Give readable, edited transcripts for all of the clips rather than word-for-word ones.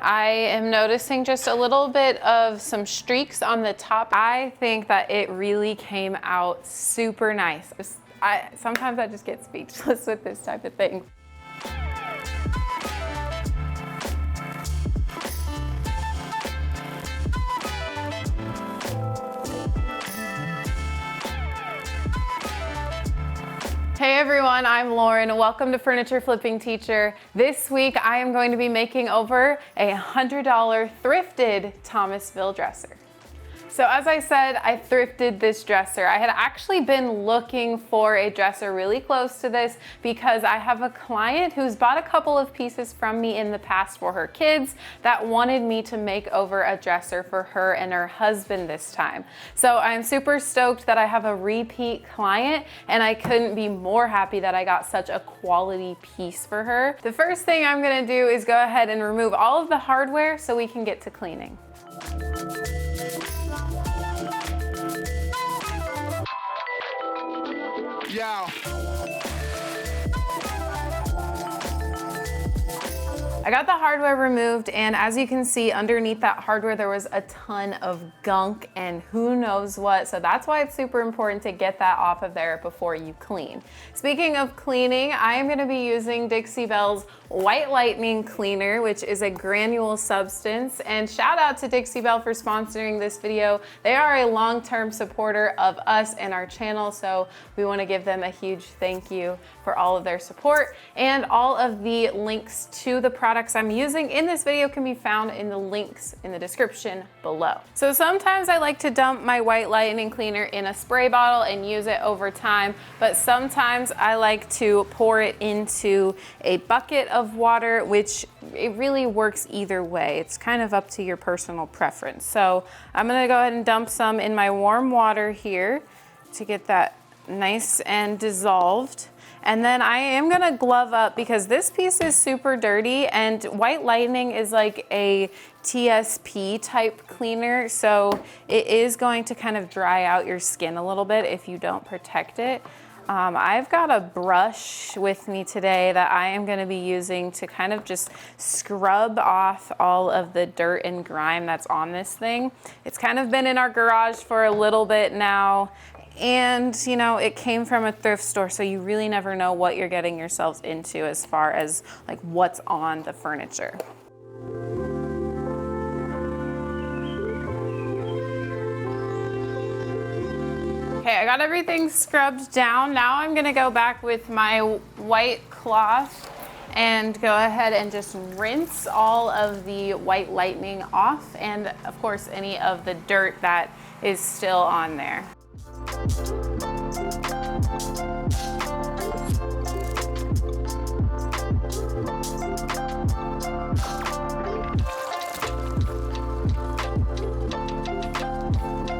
I am noticing just a little bit of some streaks on the top. I think that it really came out super nice. Sometimes I just get speechless with this type of thing. Hey everyone, I'm Lauren. Welcome to Furniture Flipping Teacher. This week I am going to be making over a $100 thrifted Thomasville dresser. So as I said, I thrifted this dresser. I had actually been looking for a dresser really close to this because I have a client who's bought a couple of pieces from me in the past for her kids that wanted me to make over a dresser for her and her husband this time. So I'm super stoked that I have a repeat client, and I couldn't be more happy that I got such a quality piece for her. The first thing I'm gonna do is go ahead and remove all of the hardware so we can get to cleaning. Yo. I got the hardware removed, and as you can see underneath that hardware there was a ton of gunk and who knows what, so that's why it's super important to get that off of there before you clean. Speaking of cleaning, I am going to be using Dixie Belle's White Lightning Cleaner, which is a granule substance, and shout out to Dixie Belle for sponsoring this video. They are a long-term supporter of us and our channel, so we want to give them a huge thank you for all of their support, and all of the links to the products I'm using in this video can be found in the links in the description below. So sometimes I like to dump my White Lightning Cleaner in a spray bottle and use it over time, but sometimes I like to pour it into a bucket of water, which it really works either way. It's kind of up to your personal preference. So I'm gonna go ahead and dump some in my warm water here to get that nice and dissolved. And then I am gonna glove up because this piece is super dirty, and White Lightning is like a TSP type cleaner, so it is going to kind of dry out your skin a little bit if you don't protect it. I've got a brush with me today that I am going to be using to kind of just scrub off all of the dirt and grime that's on this thing. It's kind of been in our garage for a little bit now, and you know, it came from a thrift store, so you really never know what you're getting yourselves into as far as like what's on the furniture. Okay, I got everything scrubbed down. Now I'm gonna go back with my white cloth and go ahead and just rinse all of the White Lightning off, and of course any of the dirt that is still on there.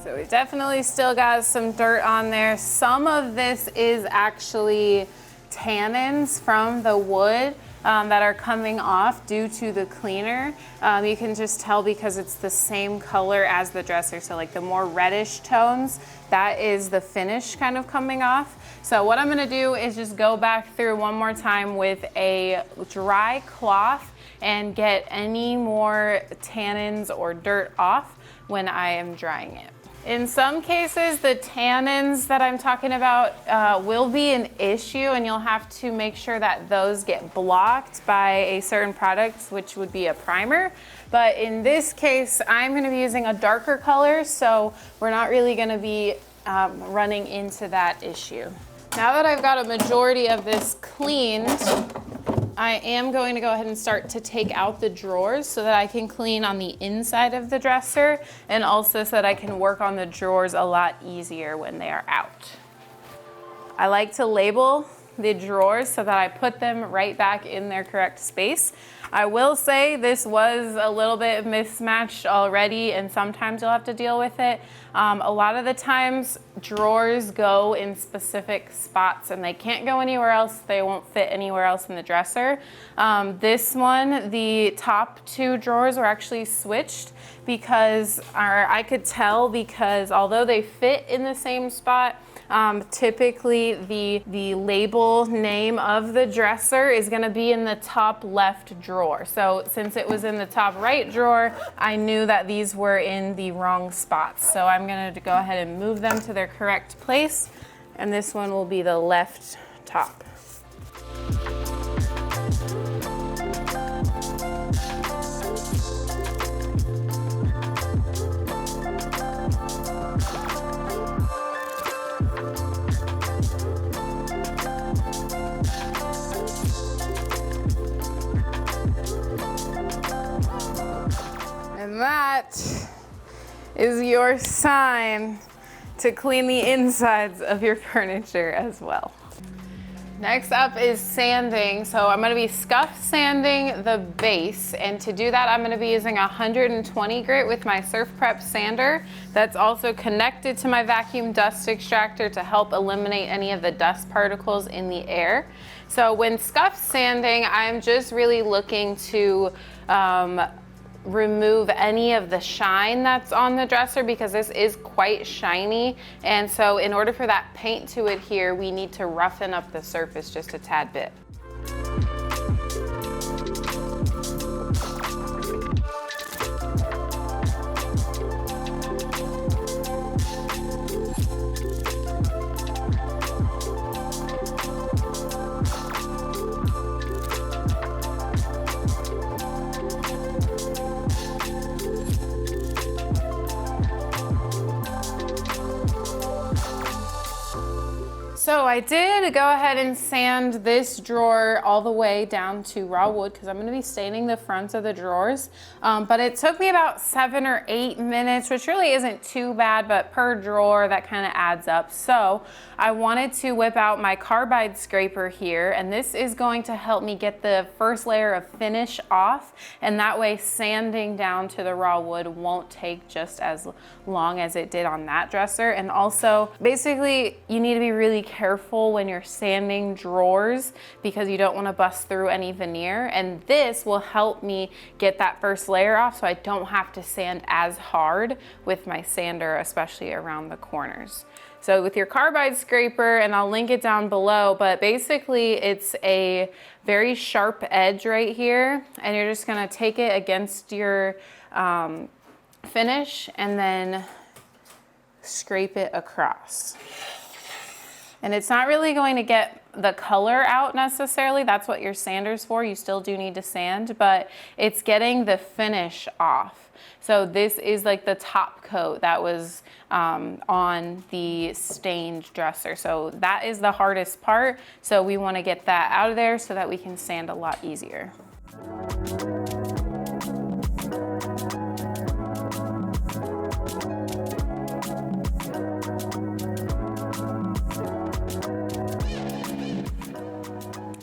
So we definitely still got some dirt on there. Some of this is actually tannins from the wood that are coming off due to the cleaner. You can just tell because it's the same color as the dresser, so like the more reddish tones, that is the finish kind of coming off. So what I'm gonna do is just go back through one more time with a dry cloth and get any more tannins or dirt off when I am drying it. In some cases, the tannins that I'm talking about will be an issue, and you'll have to make sure that those get blocked by a certain product, which would be a primer. But in this case, I'm going to be using a darker color, so we're not really going to be running into that issue. Now that I've got a majority of this cleaned, I am going to go ahead and start to take out the drawers so that I can clean on the inside of the dresser, and also so that I can work on the drawers a lot easier when they are out. I like to label the drawers so that I put them right back in their correct space. I will say this was a little bit mismatched already, and sometimes you'll have to deal with it. A lot of the times drawers go in specific spots and they can't go anywhere else. They won't fit anywhere else in the dresser. This one, the top two drawers were actually switched because I could tell, because although they fit in the same spot, Typically the label name of the dresser is gonna be in the top left drawer. So since it was in the top right drawer, I knew that these were in the wrong spots. So I'm gonna go ahead and move them to their correct place. And this one will be the left top. And that is your sign to clean the insides of your furniture as well. Next up is sanding. So I'm gonna be scuff sanding the base. And to do that, I'm gonna be using 120 grit with my Surf Prep sander. That's also connected to my vacuum dust extractor to help eliminate any of the dust particles in the air. So when scuff sanding, I'm just really looking to remove any of the shine that's on the dresser because this is quite shiny, and so in order for that paint to adhere, we need to roughen up the surface just a tad bit. So I did go ahead and sand this drawer all the way down to raw wood because I'm going to be staining the fronts of the drawers. But it took me about 7 or 8 minutes, which really isn't too bad, but per drawer that kind of adds up. So I wanted to whip out my carbide scraper here, and this is going to help me get the first layer of finish off, and that way sanding down to the raw wood won't take just as long as it did on that dresser. And also, basically, you need to be really careful when you're sanding drawers because you don't want to bust through any veneer, and this will help me get that first layer off so I don't have to sand as hard with my sander, especially around the corners. So with your carbide scraper, and I'll link it down below, but basically it's a very sharp edge right here, and you're just gonna take it against your finish and then scrape it across. And it's not really going to get the color out necessarily. That's what your sander's for. You still do need to sand, but it's getting the finish off. So this is like the top coat that was on the stained dresser. So that is the hardest part. So we want to get that out of there so that we can sand a lot easier.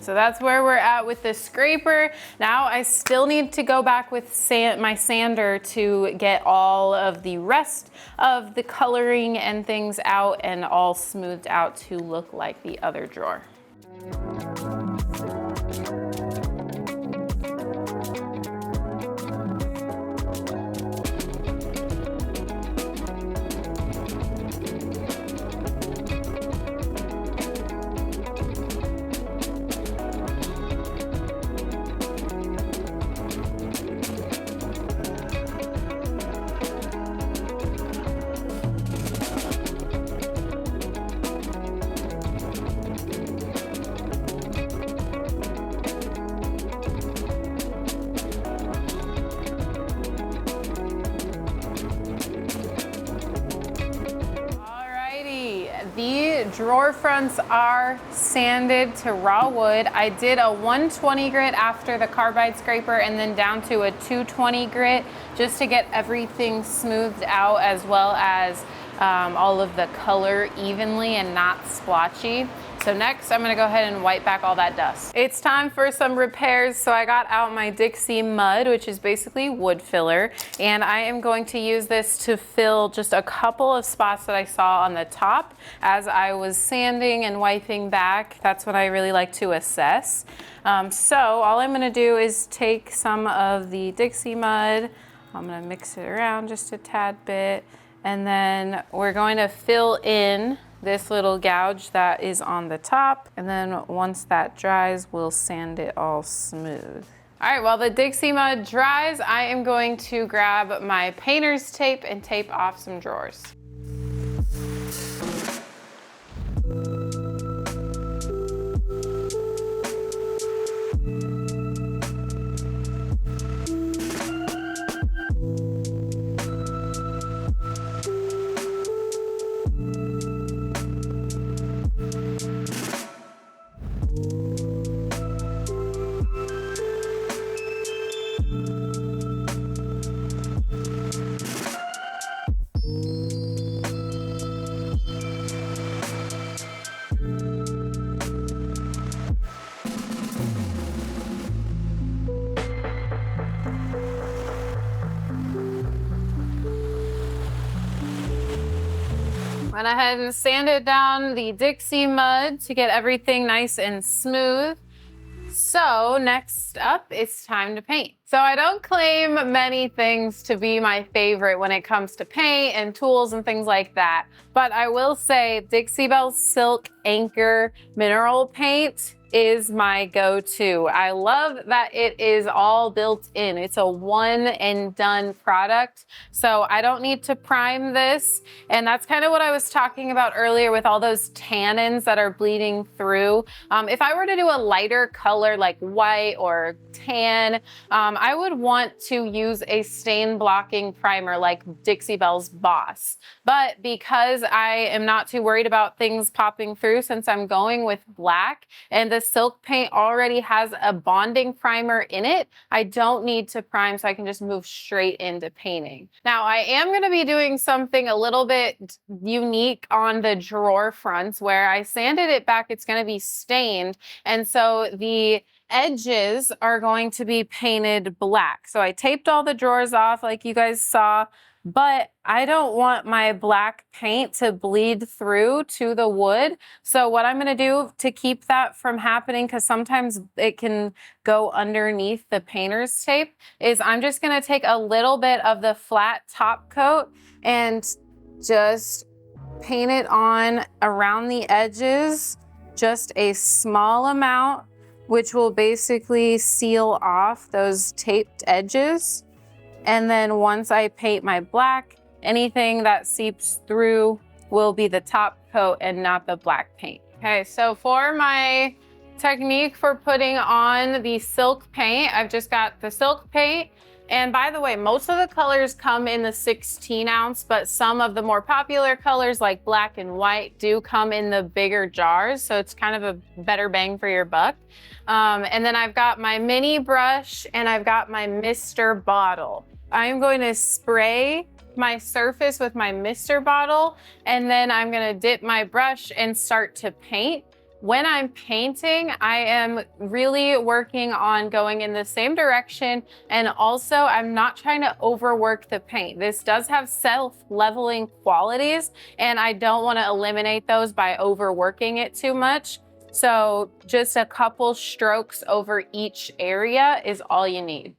So that's where we're at with the scraper. Now I still need to go back with my sander to get all of the rest of the coloring and things out and all smoothed out to look like the other drawer. The drawer fronts are sanded to raw wood. I did a 120 grit after the carbide scraper and then down to a 220 grit just to get everything smoothed out as well as all of the color evenly and not splotchy. So next I'm gonna go ahead and wipe back all that dust. It's time for some repairs. So I got out my Dixie mud, which is basically wood filler, and I am going to use this to fill just a couple of spots that I saw on the top as I was sanding and wiping back. That's what I really like to assess. So all I'm gonna do is take some of the Dixie mud, I'm gonna mix it around just a tad bit, and then we're going to fill in this little gouge that is on the top. And then once that dries, we'll sand it all smooth. All right, while the Dixie mud dries, I am going to grab my painter's tape and tape off some drawers. Went ahead and sanded down the Dixie mud to get everything nice and smooth. So next up, it's time to paint. So I don't claim many things to be my favorite when it comes to paint and tools and things like that. But I will say Dixie Belle's Silk Anchor Mineral Paint is my go-to. I love that it is all built in. It's a one and done product. So I don't need to prime this. And that's kind of what I was talking about earlier with all those tannins that are bleeding through. If I were to do a lighter color like white or tan, I would want to use a stain blocking primer like Dixie Belle's Boss. But because I am not too worried about things popping through since I'm going with black and the silk paint already has a bonding primer in it, I don't need to prime, so I can just move straight into painting. Now I am going to be doing something a little bit unique on the drawer fronts where I sanded it back. It's going to be stained, and so the edges are going to be painted black. So I taped all the drawers off like you guys saw, but I don't want my black paint to bleed through to the wood. So what I'm gonna do to keep that from happening, because sometimes it can go underneath the painter's tape, is I'm just gonna take a little bit of the flat top coat and just paint it on around the edges, just a small amount, which will basically seal off those taped edges. And then once I paint my black, anything that seeps through will be the top coat and not the black paint. Okay, so for my technique for putting on the silk paint, I've just got the silk paint. And by the way, most of the colors come in the 16 ounce, but some of the more popular colors like black and white do come in the bigger jars. So it's kind of a better bang for your buck. And then I've got my mini brush and I've got my mister bottle. I'm going to spray my surface with my mister bottle, and then I'm going to dip my brush and start to paint. When I'm painting, I am really working on going in the same direction, and also I'm not trying to overwork the paint. This does have self-leveling qualities, and I don't want to eliminate those by overworking it too much. So just a couple strokes over each area is all you need.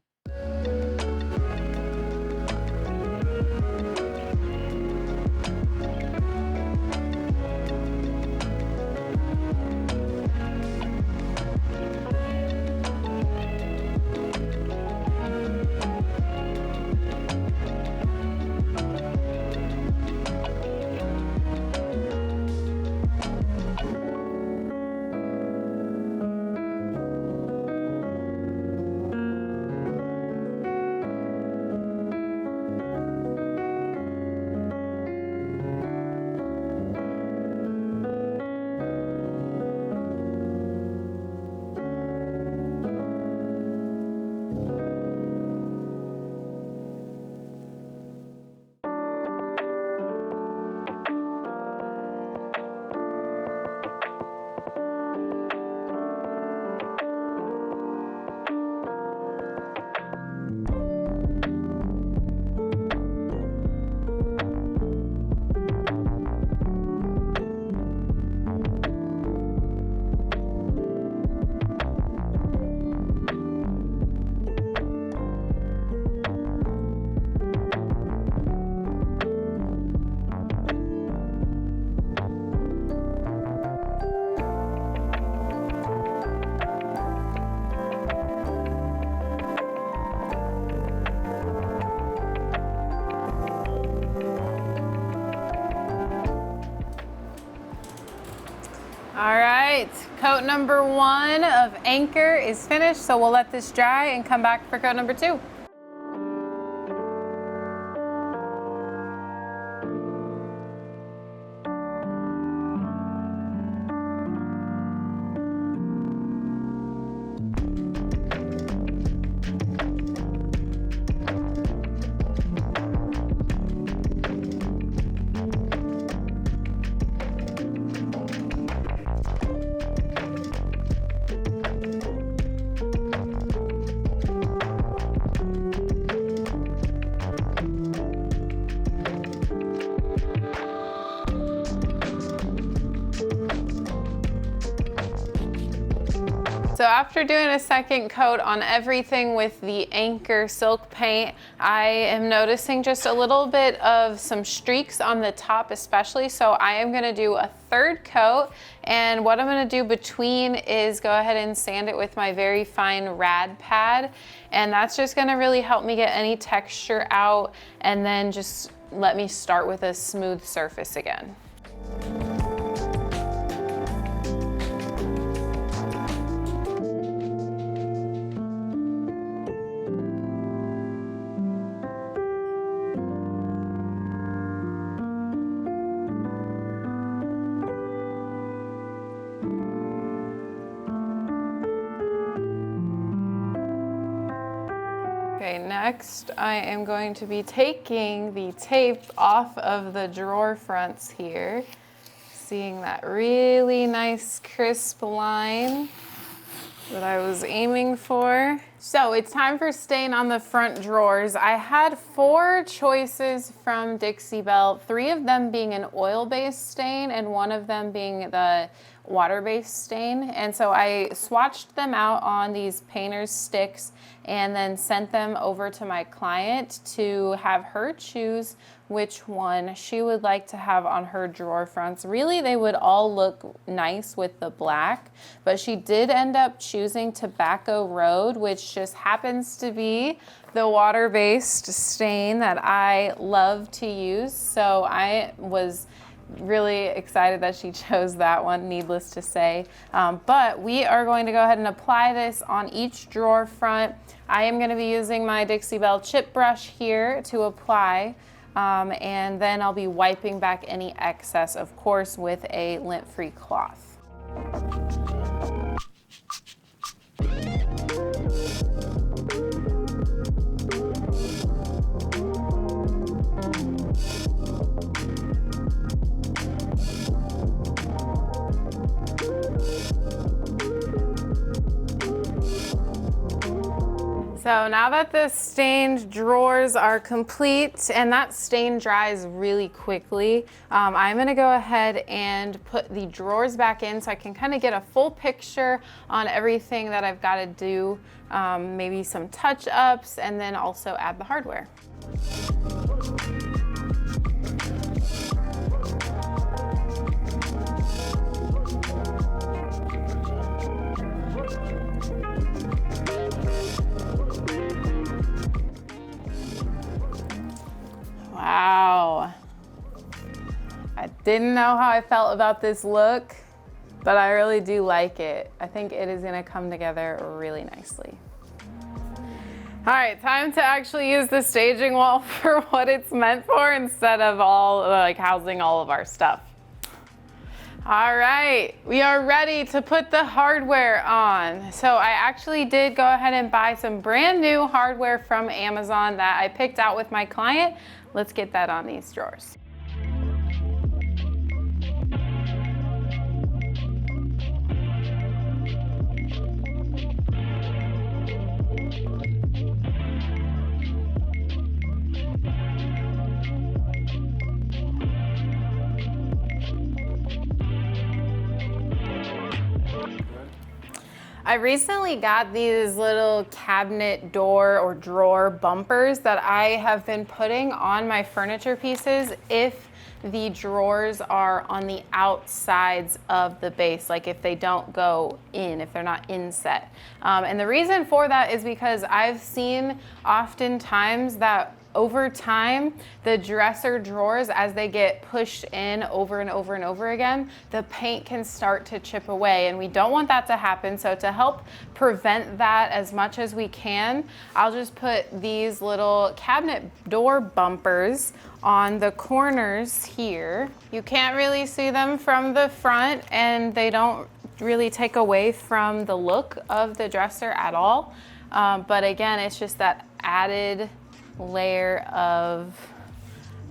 right, coat number 1 of Anchor is finished, so we'll let this dry and come back for coat number 2. So after doing a second coat on everything with the Anchor silk paint, I am noticing just a little bit of some streaks on the top especially, so I am going to do a third coat, and what I'm going to do between is go ahead and sand it with my very fine rad pad, and that's just going to really help me get any texture out and then just let me start with a smooth surface again. Okay, next I am going to be taking the tape off of the drawer fronts here. Seeing that really nice crisp line that I was aiming for. So it's time for stain on the front drawers. I had 4 choices from Dixie Belle, 3 of them being an oil-based stain and 1 of them being the water-based stain. And so I swatched them out on these painter's sticks and then sent them over to my client to have her choose which one she would like to have on her drawer fronts. Really, they would all look nice with the black, but she did end up choosing Tobacco Road, which just happens to be the water-based stain that I love to use. So I was really excited that she chose that one, needless to say. But we are going to go ahead and apply this on each drawer front. I am going to be using my Dixie Belle chip brush here to apply, and then I'll be wiping back any excess, of course, with a lint-free cloth. So now that the stained drawers are complete and that stain dries really quickly, I'm gonna go ahead and put the drawers back in so I can kind of get a full picture on everything that I've got to do, maybe some touch-ups, and then also add the hardware. Wow, I didn't know how I felt about this look, but I really do like it. I think it is gonna come together really nicely. All right, time to actually use the staging wall for what it's meant for instead of housing all of our stuff. All right, we are ready to put the hardware on. So I actually did go ahead and buy some brand new hardware from Amazon that I picked out with my client. Let's get that on these drawers. I recently got these little cabinet door or drawer bumpers that I have been putting on my furniture pieces if the drawers are on the outsides of the base, like if they don't go in, if they're not inset. And the reason for that is because I've seen oftentimes that over time, the dresser drawers, as they get pushed in over and over and over again, the paint can start to chip away, and we don't want that to happen. So to help prevent that as much as we can, I'll just put these little cabinet door bumpers on the corners here. You can't really see them from the front, and they don't really take away from the look of the dresser at all. But again, it's just that added layer of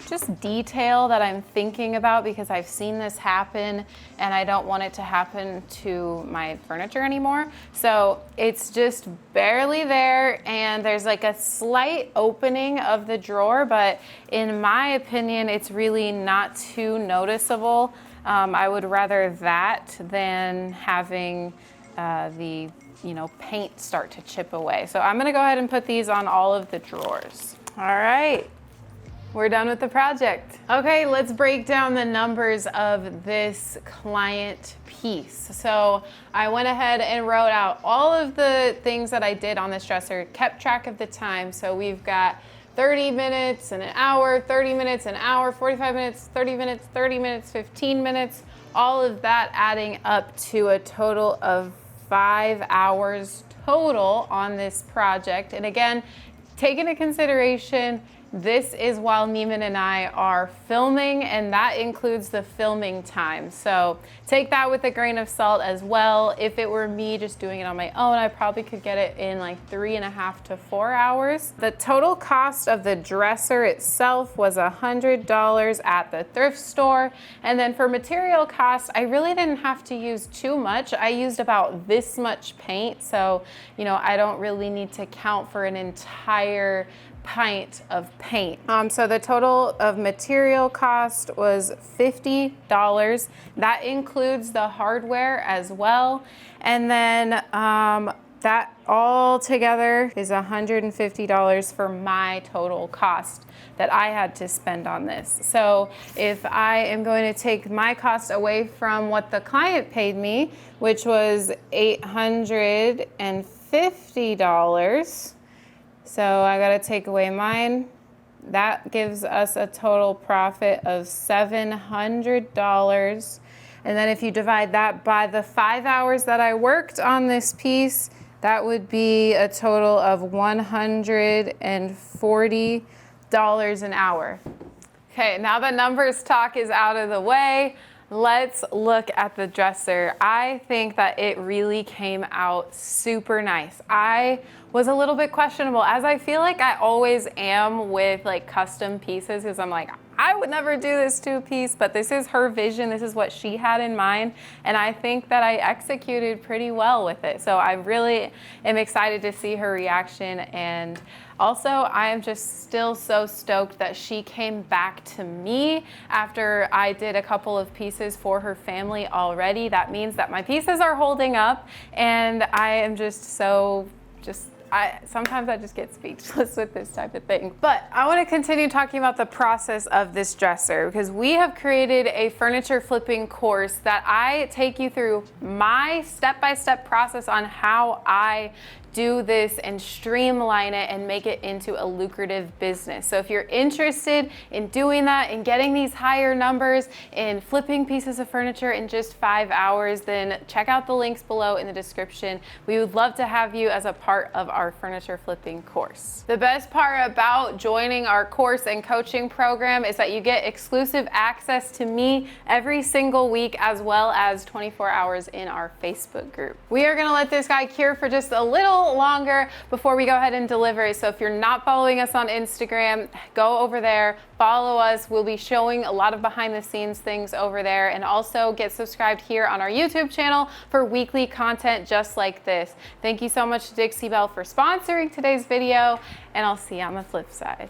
just detail that I'm thinking about, because I've seen this happen and I don't want it to happen to my furniture anymore. So it's just barely there, and there's like a slight opening of the drawer, but in my opinion, it's really not too noticeable. I would rather that than having the paint start to chip away. So I'm gonna go ahead and put these on all of the drawers. All right, we're done with the project. Okay, let's break down the numbers of this client piece. So I went ahead and wrote out all of the things that I did on this dresser, kept track of the time. So we've got 30 minutes and an hour, 30 minutes, an hour, 45 minutes, 30 minutes, 30 minutes, 15 minutes, all of that adding up to a total of 5 hours total on this project. And again, take into consideration, this is while Neiman and I are filming, and that includes the filming time. So take that with a grain of salt as well. If it were me just doing it on my own, I probably could get it in like 3.5 to 4 hours. The total cost of the dresser itself was $100 at the thrift store. And then for material cost, I really didn't have to use too much. I used about this much paint. So, I don't really need to count for an entire pint of paint. So the total of material cost was $50. That includes the hardware as well. And then that all together is $150 for my total cost that I had to spend on this. So if I am going to take my cost away from what the client paid me, which was $850, so I gotta take away mine. That gives us a total profit of $700. And then if you divide that by the 5 hours that I worked on this piece, that would be a total of $140 an hour. Okay, now the numbers talk is out of the way. Let's look at the dresser. I think that it really came out super nice. I was a little bit questionable, as I feel like I always am with like custom pieces, because I'm like, I would never do this two-piece, but this is her vision. This is what she had in mind. And I think that I executed pretty well with it. So I really am excited to see her reaction. And also, I am just still so stoked that she came back to me after I did a couple of pieces for her family already. That means that my pieces are holding up, and I am just so sometimes I just get speechless with this type of thing. But I want to continue talking about the process of this dresser, because we have created a furniture flipping course that I take you through my step-by-step process on how I do this and streamline it and make it into a lucrative business. So if you're interested in doing that and getting these higher numbers in flipping pieces of furniture in just 5 hours, then check out the links below in the description. We would love to have you as a part of our furniture flipping course. The best part about joining our course and coaching program is that you get exclusive access to me every single week, as well as 24 hours in our Facebook group. We are gonna let this guy cure for just a little longer before we go ahead and deliver. So if you're not following us on Instagram, go over there, follow us. We'll be showing a lot of behind the scenes things over there, and also get subscribed here on our YouTube channel for weekly content just like this. Thank you so much to Dixie Belle for sponsoring today's video, and I'll see you on the flip side.